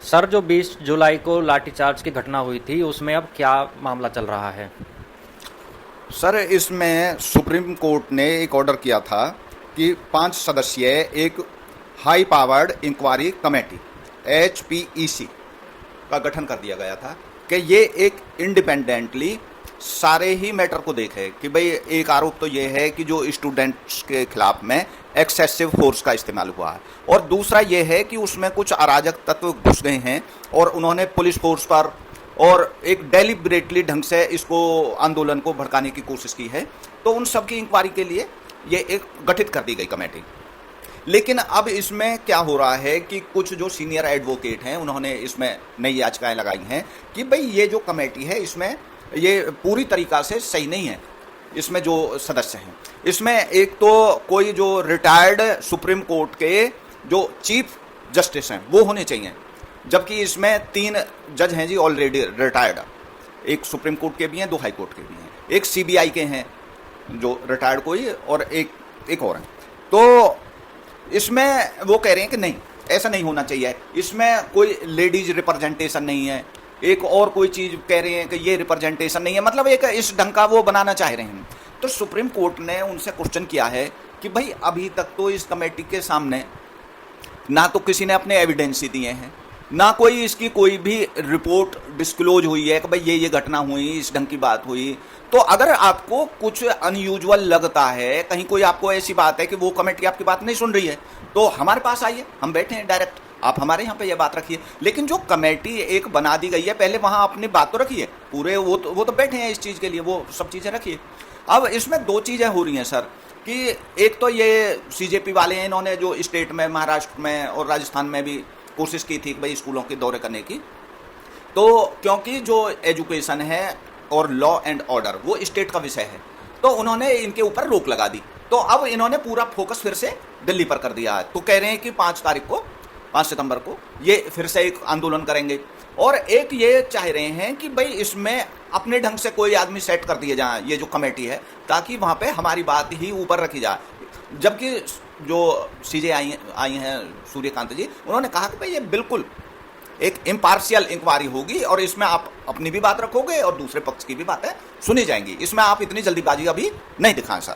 Sir, जो 20 जुलाई को लाठीचार्ज की घटना हुई थी उसमें अब क्या मामला चल रहा है? सर, इसमें सुप्रीम कोर्ट ने एक ऑर्डर किया था कि 5 सदस्यीय एक high powered inquiry committee HPEC का गठन कर दिया गया था कि ये एक इंडिपेंडेंटली सारे ही मैटर को देखे कि भाई एक आरोप तो ये है कि जो स्टूडेंट्स के खिलाफ में एक्सेसिव फोर्स का इस्तेमाल हुआ है, और दूसरा ये है कि उसमें कुछ अराजक तत्व घुस गए हैं और उन्होंने पुलिस फोर्स पर और एक डेलिब्रेटली ढंग से इसको आंदोलन को भड़काने की कोशिश की है। तो उन सब की इंक्वायरी के लिए ये एक गठित कर दी गई कमेटी। लेकिन अब इसमें क्या हो रहा है कि कुछ जो सीनियर एडवोकेट हैं उन्होंने इसमें नई याचिकाएं लगाई हैं कि भाई ये जो कमेटी है इसमें ये पूरी तरीक़ा से सही नहीं है। इसमें जो सदस्य हैं इसमें एक तो कोई जो रिटायर्ड सुप्रीम कोर्ट के जो चीफ जस्टिस हैं वो होने चाहिए, जबकि इसमें 3 जज हैं जी ऑलरेडी रिटायर्ड। एक सुप्रीम कोर्ट के भी हैं, 2 हाई कोर्ट के भी हैं, एक CBI के हैं जो रिटायर्ड कोई, और एक और हैं। तो इसमें वो कह रहे हैं कि नहीं, ऐसा नहीं होना चाहिए, इसमें कोई लेडीज रिप्रेजेंटेशन नहीं है, एक और कोई चीज़ कह रहे हैं कि ये रिप्रेजेंटेशन नहीं है, मतलब एक इस ढंग का वो बनाना चाह रहे हैं। तो सुप्रीम कोर्ट ने उनसे क्वेश्चन किया है कि भाई अभी तक तो इस कमेटी के सामने ना तो किसी ने अपने एविडेंस ही दिए हैं, ना कोई इसकी कोई भी रिपोर्ट डिस्क्लोज हुई है कि भाई ये घटना हुई, इस ढंग की बात हुई। तो अगर आपको कुछ अनयूजुअल लगता है, कहीं कोई आपको ऐसी बात है कि वो कमेटी आपकी बात नहीं सुन रही है, तो हमारे पास आइए, हम बैठे हैं डायरेक्ट, आप हमारे यहाँ पे ये बात रखिए। लेकिन जो कमेटी एक बना दी गई है, पहले वहाँ अपनी बात तो रखिए, पूरे वो तो बैठे हैं इस चीज़ के लिए, वो सब चीज़ें रखिए। अब इसमें 2 चीज़ें हो रही हैं सर कि एक तो ये CJP वाले हैं, इन्होंने जो स्टेट में, महाराष्ट्र में और राजस्थान में भी कोशिश की थी कि भाई स्कूलों के दौरे करने की, तो क्योंकि जो एजुकेशन है और लॉ एंड ऑर्डर वो स्टेट का विषय है, तो उन्होंने इनके ऊपर रोक लगा दी। तो अब इन्होंने पूरा फोकस फिर से दिल्ली पर कर दिया है। तो कह रहे हैं कि 5 सितंबर को ये फिर से एक आंदोलन करेंगे, और एक ये चाह रहे हैं कि भाई इसमें अपने ढंग से कोई आदमी सेट कर दिए जाए, ये जो कमेटी है, ताकि वहाँ पे हमारी बात ही ऊपर रखी जाए। जबकि जो CJ आई हैं सूर्यकांत जी, उन्होंने कहा कि भाई ये बिल्कुल एक इम्पार्शियल इंक्वायरी होगी और इसमें आप अपनी भी बात रखोगे और दूसरे पक्ष की भी बातें सुनी जाएंगी, इसमें आप इतनी जल्दीबाजी अभी नहीं दिखाएं सर।